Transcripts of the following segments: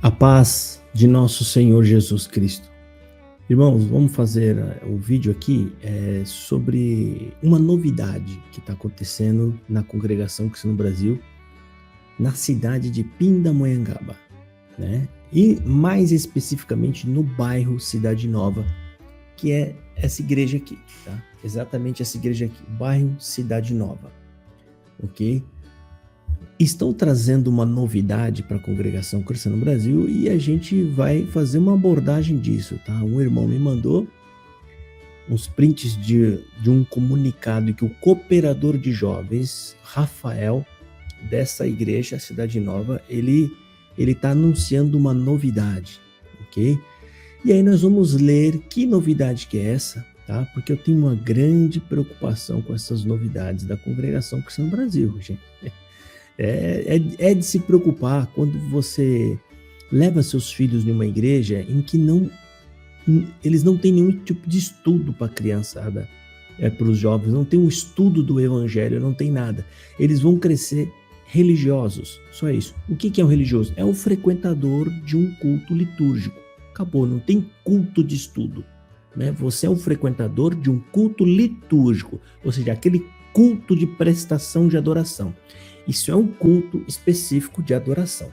A paz de nosso Senhor Jesus Cristo. Irmãos, vamos fazer o vídeo aqui sobre uma novidade que está acontecendo na Congregação Cristã no Brasil, na cidade de Pindamonhangaba, né? E mais especificamente no bairro Cidade Nova, que é essa igreja aqui, tá? Exatamente essa igreja aqui, bairro Cidade Nova, ok? Estão trazendo uma novidade para a Congregação Cristã no Brasil e a gente vai fazer uma abordagem disso, tá? Um irmão me mandou uns prints de um comunicado que o cooperador de jovens, Rafael, dessa igreja, Cidade Nova, ele está anunciando uma novidade, ok? E aí nós vamos ler que novidade que é essa, tá? Porque eu tenho uma grande preocupação com essas novidades da Congregação Cristã no Brasil, gente. É de se preocupar quando você leva seus filhos numa igreja em que eles não têm nenhum tipo de estudo para a criançada, para os jovens, não tem um estudo do evangelho, não tem nada. Eles vão crescer religiosos, só isso. O que é um religioso? É um frequentador de um culto litúrgico. Acabou, não tem culto de estudo, né? Você é um frequentador de um culto litúrgico, ou seja, aquele culto de prestação de adoração. Isso é um culto específico de adoração,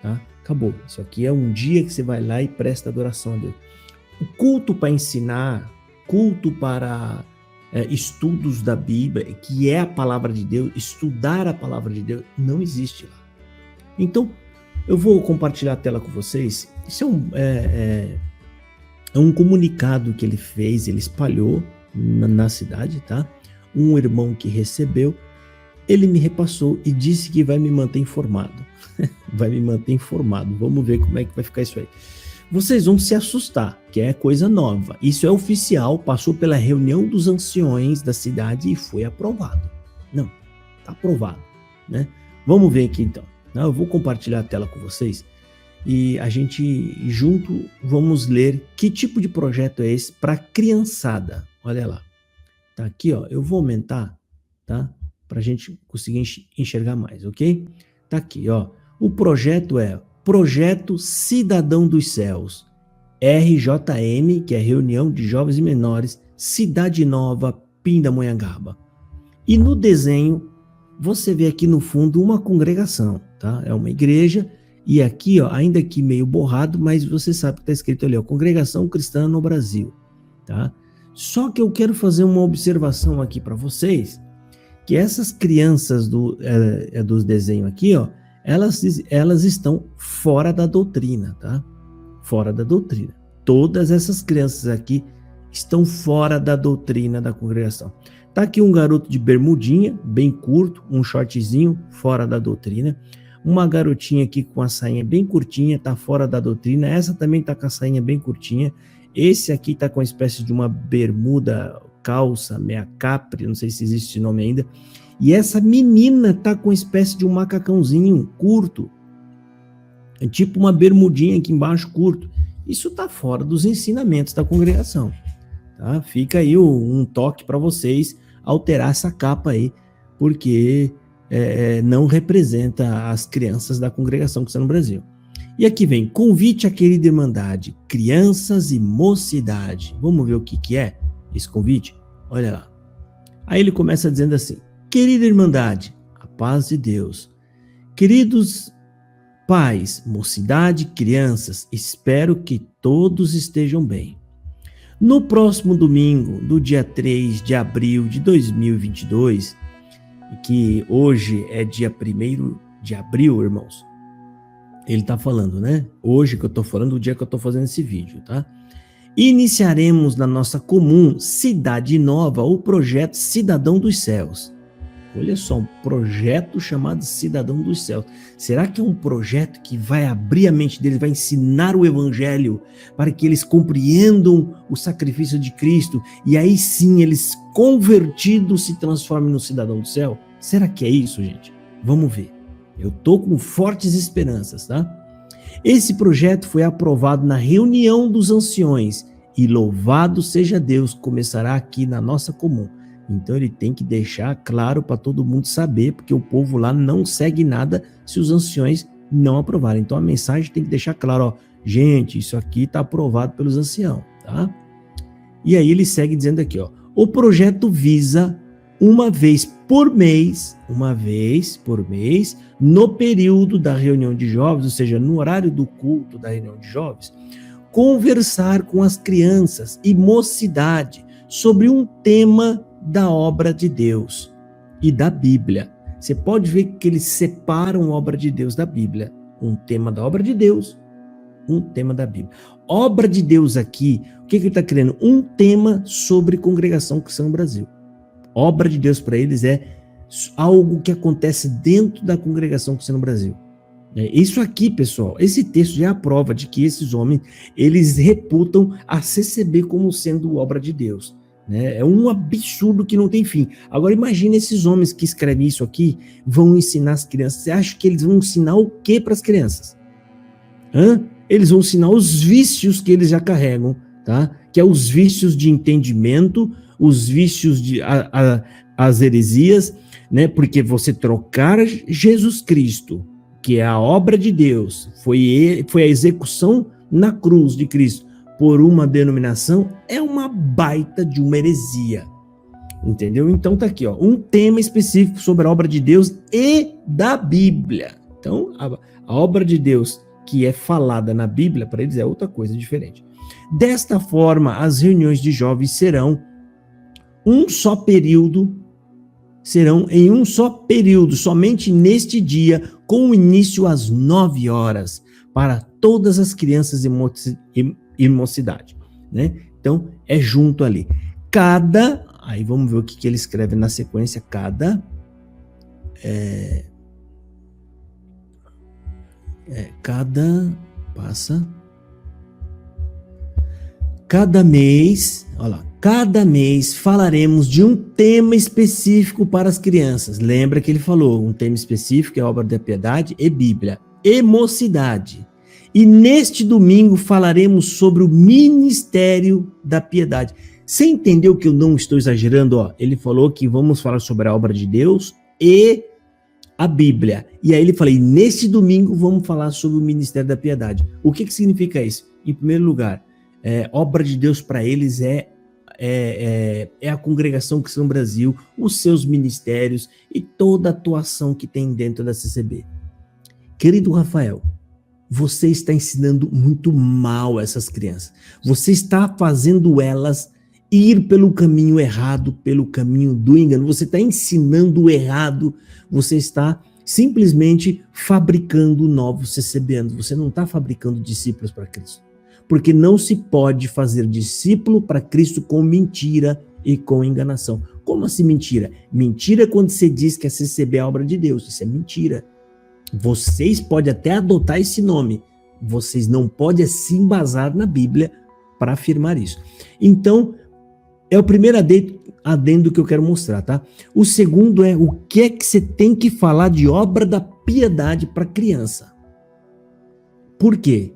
tá? Acabou. Isso aqui é um dia que você vai lá e presta adoração a Deus. O culto para ensinar, culto para estudos da Bíblia, que é a palavra de Deus, estudar a palavra de Deus, não existe lá. Então, eu vou compartilhar a tela com vocês. Isso é um comunicado que ele fez, ele espalhou na cidade, tá? Um irmão que recebeu, ele me repassou e disse que vai me manter informado. Vai me manter informado. Vamos ver como é que vai ficar isso aí. Vocês vão se assustar, que é coisa nova. Isso é oficial, passou pela reunião dos anciões da cidade e foi aprovado. Não, está aprovado, né? Vamos ver aqui então. Eu vou compartilhar a tela com vocês e a gente junto vamos ler que tipo de projeto é esse para criançada. Olha lá. Tá aqui, ó. Eu vou aumentar, tá? Para a gente conseguir enxergar mais, ok? Tá aqui, ó. O projeto é Projeto Cidadão dos Céus, RJM, que é Reunião de Jovens e Menores, Cidade Nova, Pindamonhangaba. E no desenho, você vê aqui no fundo uma congregação, tá? É uma igreja, e aqui, ó, ainda que meio borrado, mas você sabe que está escrito ali, ó, Congregação Cristã no Brasil, tá? Só que eu quero fazer uma observação aqui para vocês, que essas crianças dos desenhos aqui, ó, elas estão fora da doutrina, tá? Fora da doutrina. Todas essas crianças aqui estão fora da doutrina da congregação. Tá aqui um garoto de bermudinha, bem curto, um shortzinho, fora da doutrina. Uma garotinha aqui com a sainha bem curtinha, tá fora da doutrina. Essa também tá com a sainha bem curtinha. Esse aqui tá com uma espécie de uma bermuda, calça, meia capri, não sei se existe esse nome ainda. E essa menina tá com uma espécie de um macacãozinho curto, é tipo uma bermudinha aqui embaixo curto. Isso tá fora dos ensinamentos da congregação, tá? Fica aí um toque para vocês alterar essa capa aí, porque não representa as crianças da congregação que está no Brasil. E aqui vem, convite à querida irmandade, crianças e mocidade. Vamos ver o que é esse convite? Olha lá. Aí ele começa dizendo assim, querida irmandade, a paz de Deus. Queridos pais, mocidade, crianças, espero que todos estejam bem. No próximo domingo, do dia 3 de abril de 2022, que hoje é dia 1º de abril, irmãos, ele está falando, né? Hoje que eu estou falando, o dia que eu estou fazendo esse vídeo, tá? Iniciaremos na nossa comum Cidade Nova o projeto Cidadão dos Céus. Olha só, um projeto chamado Cidadão dos Céus. Será que é um projeto que vai abrir a mente deles, vai ensinar o evangelho para que eles compreendam o sacrifício de Cristo e aí sim eles convertidos se transformem no cidadão do céu? Será que é isso, gente? Vamos ver. Eu tô com fortes esperanças, tá? Esse projeto foi aprovado na reunião dos anciões e louvado seja Deus, começará aqui na nossa comum. Então ele tem que deixar claro para todo mundo saber, porque o povo lá não segue nada se os anciões não aprovaram. Então a mensagem tem que deixar claro, ó, gente, isso aqui está aprovado pelos anciãos, tá? E aí ele segue dizendo aqui, ó, o projeto visa uma vez por mês, no período da reunião de jovens, ou seja, no horário do culto da reunião de jovens, conversar com as crianças e mocidade sobre um tema da obra de Deus e da Bíblia. Você pode ver que eles separam a obra de Deus da Bíblia. Um tema da obra de Deus, um tema da Bíblia. Obra de Deus aqui, o que ele está querendo? Um tema sobre congregação cristã no Brasil. Obra de Deus para eles é algo que acontece dentro da congregação cristã no Brasil. Isso aqui, pessoal, esse texto já é a prova de que esses homens, eles reputam a CCB como sendo obra de Deus. Né? É um absurdo que não tem fim. Agora imagine esses homens que escrevem isso aqui, vão ensinar as crianças. Você acha que eles vão ensinar o que para as crianças? Eles vão ensinar os vícios que eles já carregam, tá? Que é os vícios de entendimento, os vícios de as heresias, né? Porque você trocar Jesus Cristo, que é a obra de Deus, foi a execução na cruz de Cristo, por uma denominação, é uma baita de uma heresia. Entendeu? Então tá aqui, ó, um tema específico sobre a obra de Deus e da Bíblia. Então, a obra de Deus que é falada na Bíblia, para eles é outra coisa diferente. Desta forma, as reuniões de jovens serão em um só período, somente neste dia, com início às 9 horas, para todas as crianças e mocidade, né? Então, é junto ali. Aí vamos ver o que ele escreve na sequência, cada mês, olha lá, cada mês falaremos de um tema específico para as crianças. Lembra que ele falou, um tema específico é a obra da piedade e Bíblia, e mocidade. E neste domingo falaremos sobre o ministério da piedade. Você entendeu que eu não estou exagerando? Ó, ele falou que vamos falar sobre a obra de Deus e a Bíblia. E aí ele falou, e neste domingo vamos falar sobre o ministério da piedade. O que significa isso? Em primeiro lugar, obra de Deus para eles é a congregação cristã no Brasil, os seus ministérios e toda a atuação que tem dentro da CCB. Querido Rafael, você está ensinando muito mal essas crianças. Você está fazendo elas ir pelo caminho errado, pelo caminho do engano. Você está ensinando o errado. Você está simplesmente fabricando novos CCBanos. Você não está fabricando discípulos para Cristo. Porque não se pode fazer discípulo para Cristo com mentira e com enganação. Como assim mentira? Mentira é quando você diz que a CCB é a obra de Deus. Isso é mentira. Vocês podem até adotar esse nome. Vocês não podem se embasar na Bíblia para afirmar isso. Então, é o primeiro adendo que eu quero mostrar, tá? O segundo é o que é que você tem que falar de obra da piedade para criança. Por quê?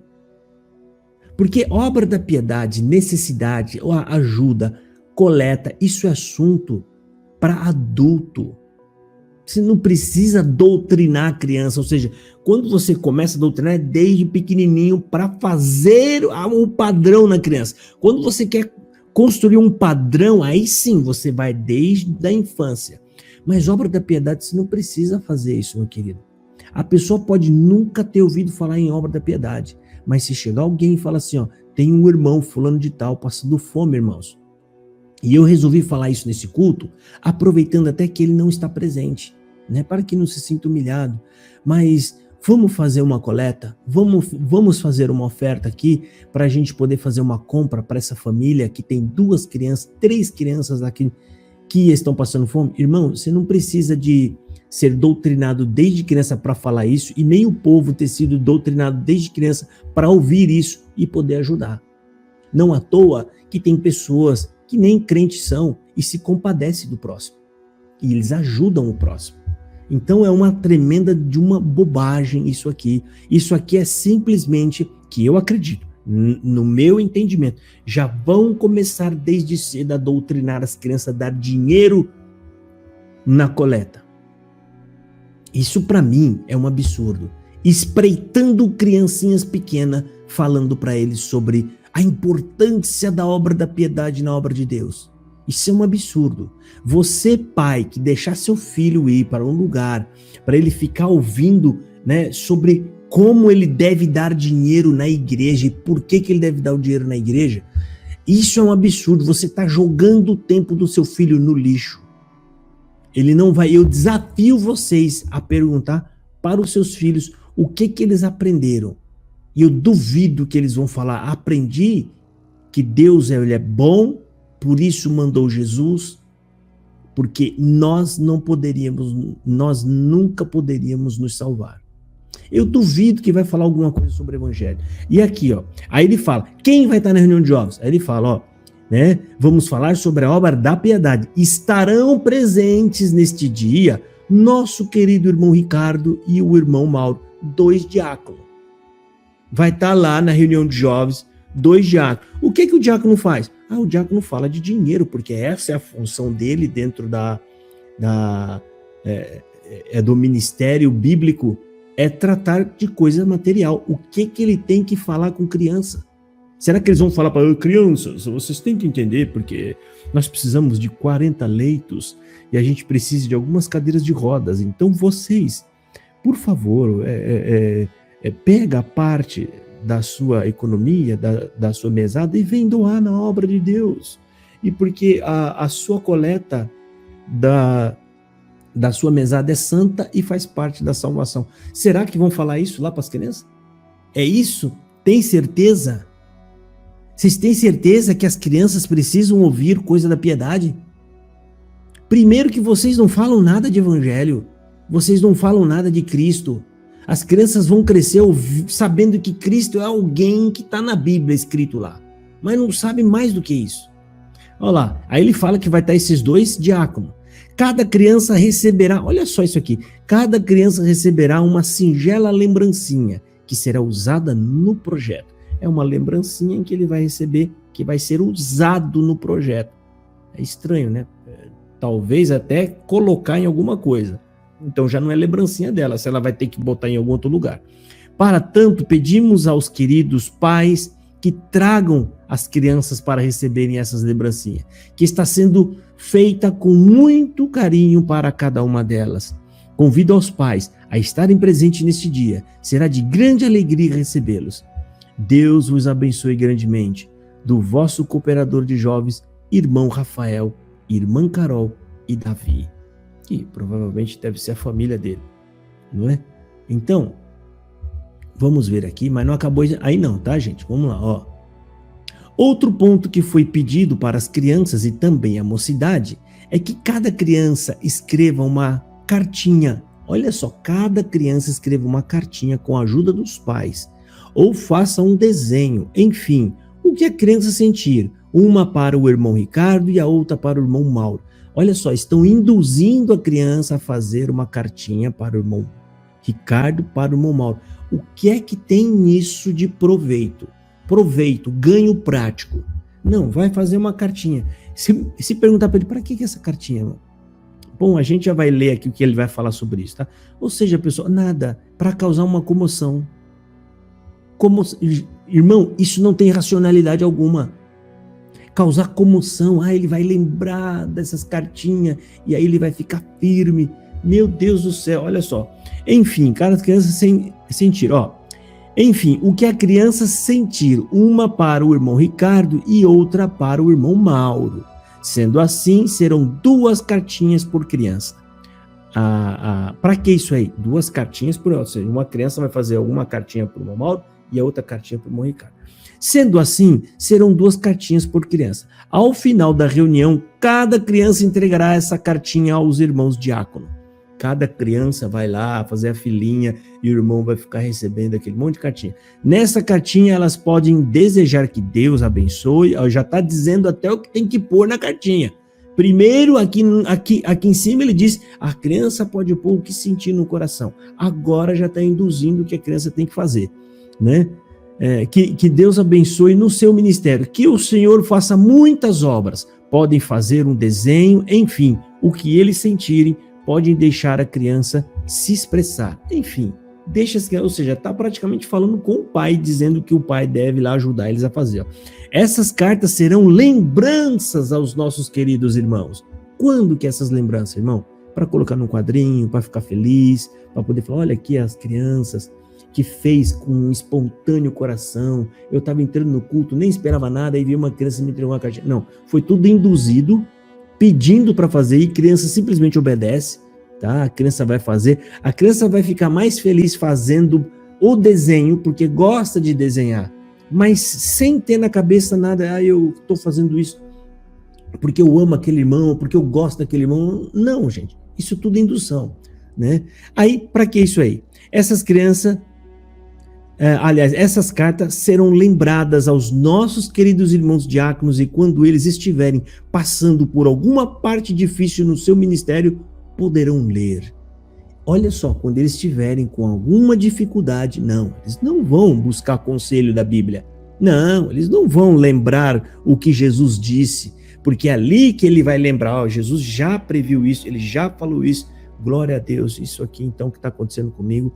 Porque obra da piedade, necessidade, ajuda, coleta, isso é assunto para adulto. Você não precisa doutrinar a criança, ou seja, quando você começa a doutrinar é desde pequenininho para fazer o padrão na criança. Quando você quer construir um padrão, aí sim você vai desde a infância. Mas obra da piedade, você não precisa fazer isso, meu querido. A pessoa pode nunca ter ouvido falar em obra da piedade, mas se chegar alguém e falar assim, ó, tem um irmão fulano de tal passando fome, irmãos. E eu resolvi falar isso nesse culto, aproveitando até que ele não está presente, né? Para que não se sinta humilhado. Mas vamos fazer uma coleta, vamos fazer uma oferta aqui para a gente poder fazer uma compra para essa família que tem 2 crianças, 3 crianças aqui que estão passando fome. Irmão, você não precisa de ser doutrinado desde criança para falar isso e nem o povo ter sido doutrinado desde criança para ouvir isso e poder ajudar. Não à toa que tem pessoas que nem crentes são e se compadecem do próximo. E eles ajudam o próximo. Então é uma tremenda de uma bobagem isso aqui. Isso aqui é simplesmente, que eu acredito, no meu entendimento, já vão começar desde cedo a doutrinar as crianças a dar dinheiro na coleta. Isso para mim é um absurdo. espreitando criancinhas pequenas, falando para eles sobre a importância da obra da piedade na obra de Deus. Isso é um absurdo. Você, pai, que deixar seu filho ir para um lugar, para ele ficar ouvindo, né, sobre como ele deve dar dinheiro na igreja e por que ele deve dar o dinheiro na igreja, isso é um absurdo. Você está jogando o tempo do seu filho no lixo. Ele não vai. Eu desafio vocês a perguntar para os seus filhos o que eles aprenderam. E eu duvido que eles vão falar: aprendi que Deus ele é bom, por isso mandou Jesus, porque nós nunca poderíamos nos salvar. Eu duvido que vai falar alguma coisa sobre o evangelho. E aqui, ó, aí ele fala: quem vai estar na reunião de jovens? Aí ele fala, ó, né, vamos falar sobre a obra da piedade. Estarão presentes neste dia nosso querido irmão Ricardo e o irmão Mauro, 2 diáconos. Vai estar lá na reunião de jovens, 2 diáconos. O que o diácono faz? O diácono fala de dinheiro, porque essa é a função dele dentro do ministério bíblico, é tratar de coisa material. O que ele tem que falar com criança? Será que eles vão falar para crianças? Vocês têm que entender, porque nós precisamos de 40 leitos e a gente precisa de algumas cadeiras de rodas. Então vocês, por favor, pega a parte da sua economia, da sua mesada e vem doar na obra de Deus. E porque a sua coleta da sua mesada é santa e faz parte da salvação. Será que vão falar isso lá para as crianças? É isso? Tem certeza? Vocês têm certeza que as crianças precisam ouvir coisa da piedade? Primeiro que vocês não falam nada de evangelho, vocês não falam nada de Cristo. As crianças vão crescer sabendo que Cristo é alguém que está na Bíblia escrito lá, mas não sabe mais do que isso. Olha lá, aí ele fala que vai estar esses 2 diáconos. Cada criança receberá, olha só isso aqui, cada criança receberá uma singela lembrancinha que será usada no projeto. É uma lembrancinha em que ele vai receber, que vai ser usado no projeto. É estranho, né? Talvez até colocar em alguma coisa. Então já não é lembrancinha dela, se ela vai ter que botar em algum outro lugar. Para tanto, pedimos aos queridos pais que tragam as crianças para receberem essas lembrancinhas, que está sendo feita com muito carinho para cada uma delas. Convido aos pais a estarem presentes neste dia. Será de grande alegria recebê-los. Deus vos abençoe grandemente. Do vosso cooperador de jovens, irmão Rafael, irmã Carol e Davi. Que provavelmente deve ser a família dele, não é? Então, vamos ver aqui, mas não acabou aí não, tá, gente? Vamos lá, ó. Outro ponto que foi pedido para as crianças e também a mocidade é que cada criança escreva uma cartinha. Olha só, cada criança escreva uma cartinha com a ajuda dos pais, ou faça um desenho, enfim, o que a criança sentir, uma para o irmão Ricardo e a outra para o irmão Mauro. Olha só, estão induzindo a criança a fazer uma cartinha para o irmão Ricardo, para o irmão Mauro. O que é que tem nisso de proveito? Proveito, ganho prático. Não, vai fazer uma cartinha. Se perguntar para ele, para que essa cartinha, irmão? Bom, a gente já vai ler aqui o que ele vai falar sobre isso, tá? Ou seja, pessoal, nada, para causar uma comoção. Irmão, isso não tem racionalidade alguma. Causar comoção, ele vai lembrar dessas cartinhas e aí ele vai ficar firme. Meu Deus do céu, olha só. Enfim, cada criança sentir, ó. Enfim, o que a criança sentir, uma para o irmão Ricardo e outra para o irmão Mauro. Sendo assim, serão 2 cartinhas por criança. Para que isso aí? 2 cartinhas por, ou seja, uma criança vai fazer uma cartinha para o irmão Mauro e a outra cartinha para o irmão Ricardo. Sendo assim, serão 2 cartinhas por criança. Ao final da reunião, cada criança entregará essa cartinha aos irmãos diáconos. Cada criança vai lá fazer a filinha e o irmão vai ficar recebendo aquele monte de cartinha. Nessa cartinha, elas podem desejar que Deus abençoe. Já está dizendo até o que tem que pôr na cartinha. Primeiro, aqui em cima, ele diz, a criança pode pôr o que sentir no coração. Agora já está induzindo o que a criança tem que fazer, né? Que Deus abençoe no seu ministério, que o Senhor faça muitas obras, podem fazer um desenho, enfim, o que eles sentirem, podem deixar a criança se expressar, enfim, deixa as crianças, ou seja, está praticamente falando com o pai, dizendo que o pai deve lá ajudar eles a fazer. Ó. Essas cartas serão lembranças aos nossos queridos irmãos. Quando que essas lembranças, irmão? Para colocar num quadrinho, para ficar feliz, para poder falar, olha aqui as crianças que fez com um espontâneo coração. Eu estava entrando no culto, nem esperava nada, aí veio uma criança e me entregou uma cartinha. Não, foi tudo induzido, pedindo para fazer, e criança simplesmente obedece, tá? A criança vai fazer, a criança vai ficar mais feliz fazendo o desenho, porque gosta de desenhar, mas sem ter na cabeça nada, eu estou fazendo isso porque eu amo aquele irmão, porque eu gosto daquele irmão. Não, gente, isso tudo é indução, né? Aí, para que isso aí? Essas crianças, essas cartas serão lembradas aos nossos queridos irmãos diáconos, e quando eles estiverem passando por alguma parte difícil no seu ministério, poderão ler. Olha só, quando eles estiverem com alguma dificuldade, eles não vão buscar conselho da Bíblia. Não, eles não vão lembrar o que Jesus disse, porque é ali que ele vai lembrar, Jesus já previu isso, ele já falou isso, glória a Deus, isso aqui então que está acontecendo comigo,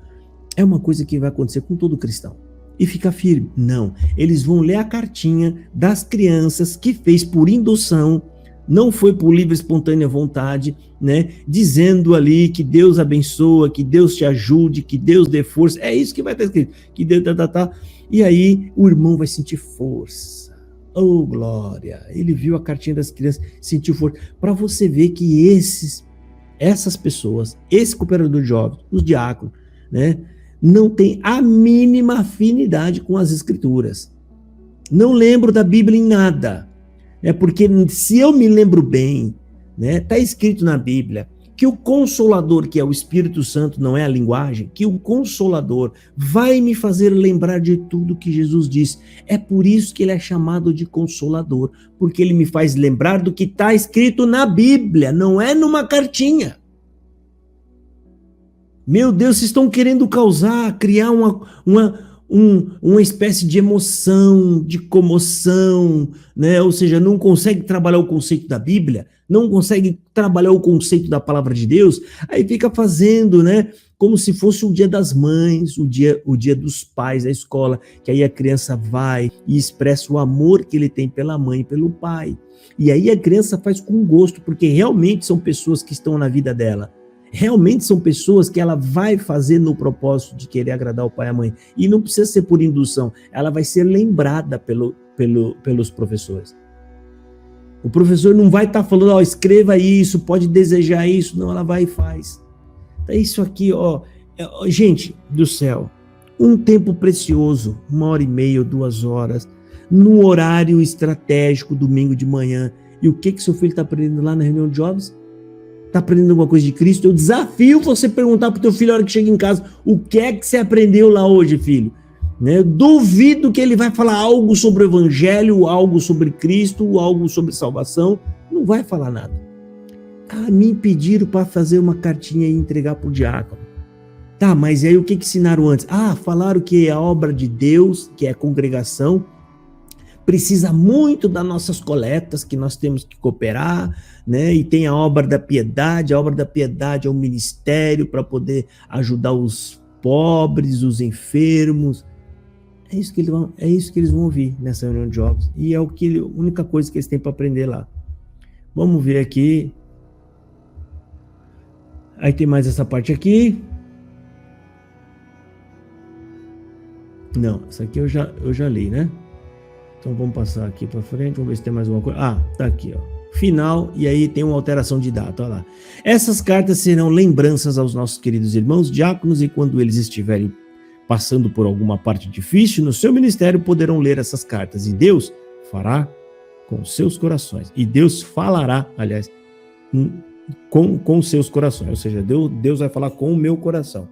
é uma coisa que vai acontecer com todo cristão. E fica firme. Não, eles vão ler a cartinha das crianças que fez por indução, não foi por livre e espontânea vontade, né? Dizendo ali que Deus abençoa, que Deus te ajude, que Deus dê força. É isso que vai estar escrito. Que Deus E aí o irmão vai sentir força. Oh, glória! Ele viu a cartinha das crianças, sentiu força. Para você ver que essas pessoas, esse cooperador de jovens, os diáconos, né? Não tem a mínima afinidade com as escrituras. Não lembro da Bíblia em nada. Porque se eu me lembro bem, né, tá escrito na Bíblia que o Consolador, que é o Espírito Santo, não é a linguagem, que o Consolador vai me fazer lembrar de tudo que Jesus disse. É por isso que ele é chamado de Consolador, porque ele me faz lembrar do que está escrito na Bíblia, não é numa cartinha. Meu Deus, vocês estão querendo criar uma espécie de emoção, de comoção, né? Ou seja, não consegue trabalhar o conceito da Bíblia, não consegue trabalhar o conceito da palavra de Deus, aí fica fazendo, né? Como se fosse o dia das mães, o dia dos pais, a escola, que aí a criança vai e expressa o amor que ele tem pela mãe e pelo pai. E aí a criança faz com gosto, porque realmente são pessoas que estão na vida dela. Realmente são pessoas que ela vai fazer no propósito de querer agradar o pai e a mãe. E não precisa ser por indução, ela vai ser lembrada pelos professores. O professor não vai estar falando, escreva isso, pode desejar isso. Não, ela vai e faz. Então, isso aqui, gente do céu, um tempo precioso, 1h30, 2 horas, no horário estratégico, domingo de manhã. E o que seu filho está aprendendo lá na reunião de jovens? Está aprendendo alguma coisa de Cristo? Eu desafio você perguntar para o teu filho na hora que chega em casa, o que é que você aprendeu lá hoje, filho? Né? Eu duvido que ele vai falar algo sobre o Evangelho, algo sobre Cristo, algo sobre salvação. Não vai falar nada. Me pediram para fazer uma cartinha e entregar para o diácono. Tá, mas aí o que ensinaram antes? Falaram que a obra de Deus, que é a congregação, precisa muito das nossas coletas, que nós temos que cooperar, né? E tem a obra da piedade é um ministério para poder ajudar os pobres, os enfermos. É isso que eles vão ouvir nessa reunião de jovens. E é a única coisa que eles têm para aprender lá. Vamos ver aqui. Aí tem mais essa parte aqui. Não, essa aqui eu já li, né? Então vamos passar aqui para frente, vamos ver se tem mais alguma coisa. Tá aqui, final, e aí tem uma alteração de data, olha lá. Essas cartas serão lembranças aos nossos queridos irmãos diáconos, e quando eles estiverem passando por alguma parte difícil no seu ministério, poderão ler essas cartas, e Deus fará com seus corações. E Deus falará, aliás, com seus corações. Ou seja, Deus vai falar com o meu coração.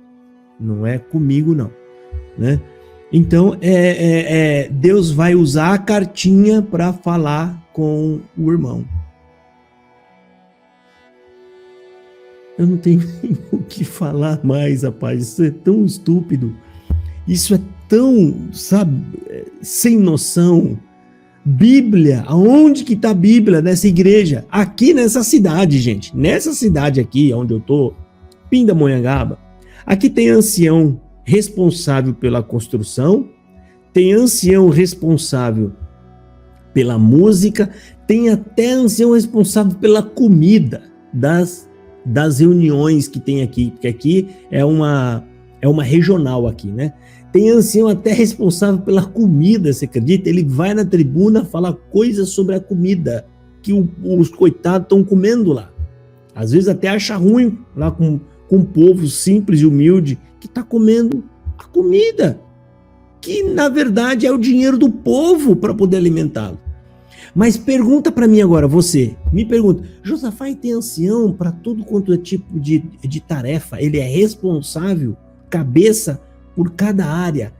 Não é comigo, não, né? Então, Deus vai usar a cartinha para falar com o irmão. Eu não tenho nem o que falar mais, rapaz. Isso é tão estúpido. Isso é tão, sem noção. Bíblia, aonde que está a Bíblia nessa igreja? Aqui nessa cidade, gente. Nessa cidade aqui, onde eu tô, Pindamonhangaba. Aqui tem ancião responsável pela construção, tem ancião responsável pela música, tem até ancião responsável pela comida das reuniões que tem aqui, porque aqui é uma regional aqui, né? Tem ancião até responsável pela comida, você acredita? Ele vai na tribuna falar coisas sobre a comida que os coitados estão comendo lá. Às vezes até acha ruim lá com um povo simples e humilde que está comendo a comida, que na verdade é o dinheiro do povo para poder alimentá-lo. Mas pergunta para mim agora, você, me pergunta, Josafá tem ancião para todo quanto é tipo de tarefa, ele é responsável, cabeça por cada área.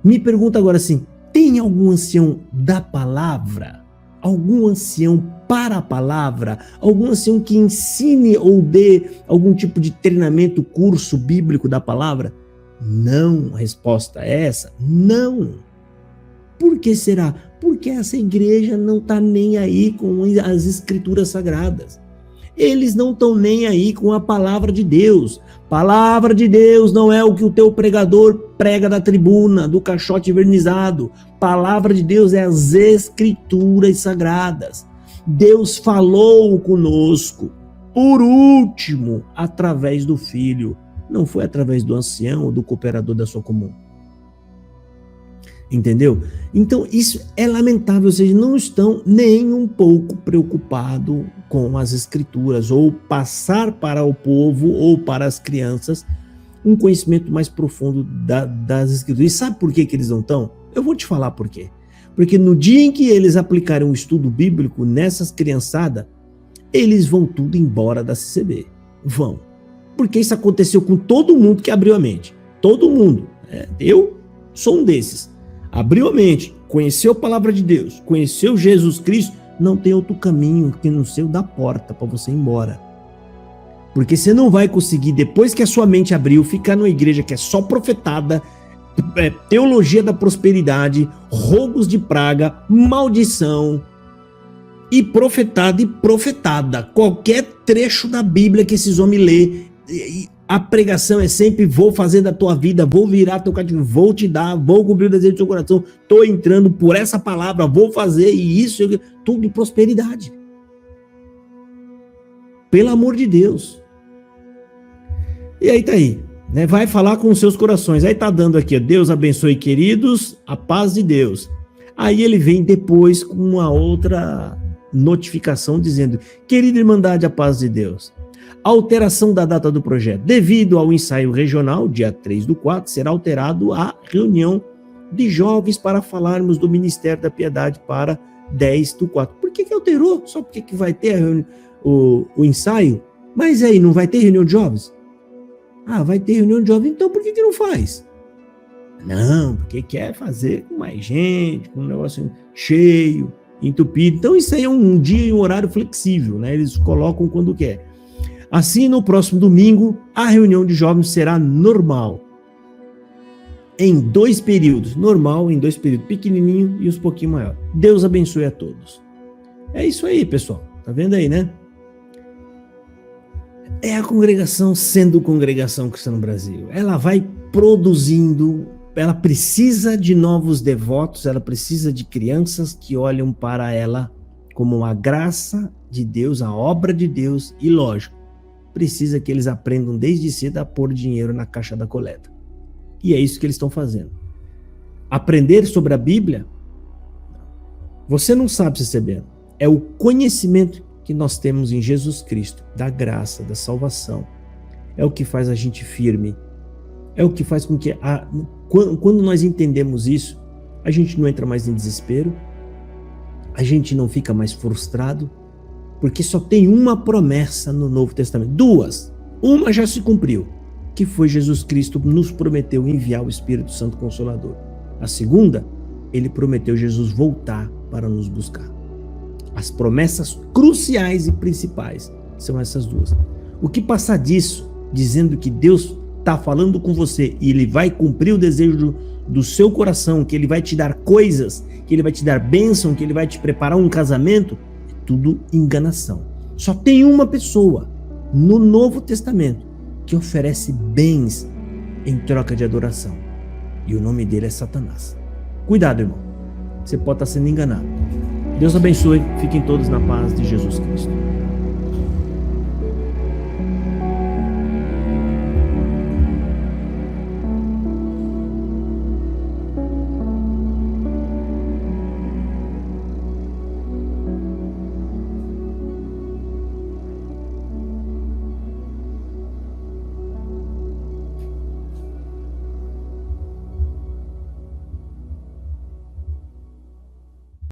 Me pergunta agora assim, tem algum ancião da palavra? Algum ancião para a palavra? Algum ancião que ensine ou dê algum tipo de treinamento, curso bíblico da palavra? Não, a resposta é essa, não. Por que será? Porque essa igreja não está nem aí com as escrituras sagradas. Eles não estão nem aí com a palavra de Deus. Palavra de Deus não é o que o teu pregador prega da tribuna, do caixote vernizado. Palavra de Deus é as escrituras sagradas. Deus falou conosco, por último, através do Filho. Não foi através do ancião ou do cooperador da sua comum. Entendeu? Então isso é lamentável, ou seja, não estão nem um pouco preocupados com as escrituras, ou passar para o povo ou para as crianças um conhecimento mais profundo das escrituras. E sabe por que eles não estão? Eu vou te falar por quê. Porque no dia em que eles aplicarem um estudo bíblico nessas criançadas, eles vão tudo embora da CCB. Vão. Porque isso aconteceu com todo mundo que abriu a mente. Todo mundo. Eu sou um desses. Abriu a mente, conheceu a palavra de Deus, conheceu Jesus Cristo, não tem outro caminho que não ser o da porta para você ir embora. Porque você não vai conseguir, depois que a sua mente abriu, ficar numa igreja que é só profetada, teologia da prosperidade, rogos de praga, maldição, e profetada. Qualquer trecho da Bíblia que esses homens lê, a pregação é sempre: vou fazer da tua vida, vou virar teu cativo, vou te dar, vou cumprir o desejo do seu coração, estou entrando por essa palavra, vou fazer, e isso, tudo de prosperidade. Pelo amor de Deus. E aí tá aí, né? Vai falar com os seus corações. Aí tá dando aqui, ó, Deus abençoe, queridos, a paz de Deus. Aí ele vem depois com uma outra notificação dizendo: querida Irmandade, a paz de Deus. Alteração da data do projeto. Devido ao ensaio regional, dia 3/4, será alterado a reunião de jovens para falarmos do Ministério da Piedade para 10/4. Por que alterou? Só porque que vai ter o ensaio? Mas aí, não vai ter reunião de jovens? Ah, vai ter reunião de jovens, então por que não faz? Não, porque quer fazer com mais gente, com um negócio cheio, entupido. Então isso aí é um dia e um horário flexível, né? Eles colocam quando quer. Assim, no próximo domingo, a reunião de jovens será normal. Em 2 períodos. Normal, em 2 períodos. Pequenininho e uns pouquinho maior. Deus abençoe a todos. É isso aí, pessoal. Tá vendo aí, né? É a congregação sendo congregação cristã no Brasil. Ela vai produzindo, ela precisa de novos devotos, ela precisa de crianças que olham para ela como a graça de Deus, a obra de Deus, e lógico, precisa que eles aprendam desde cedo a pôr dinheiro na caixa da coleta. E é isso que eles estão fazendo. Aprender sobre a Bíblia, você não sabe, CCB, é o conhecimento que nós temos em Jesus Cristo, da graça, da salvação. É o que faz a gente firme. É o que faz com que, quando nós entendemos isso, a gente não entra mais em desespero, a gente não fica mais frustrado, porque só tem uma promessa no Novo Testamento. 2. Uma já se cumpriu, que foi Jesus Cristo nos prometeu enviar o Espírito Santo Consolador. A segunda, ele prometeu Jesus voltar para nos buscar. As promessas cruciais e principais são essas 2. O que passar disso, dizendo que Deus está falando com você e ele vai cumprir o desejo do seu coração, que ele vai te dar coisas, que ele vai te dar bênção, que ele vai te preparar um casamento, tudo enganação. Só tem uma pessoa no Novo Testamento que oferece bens em troca de adoração. E o nome dele é Satanás. Cuidado, irmão. Você pode estar sendo enganado. Deus abençoe. Fiquem todos na paz de Jesus Cristo.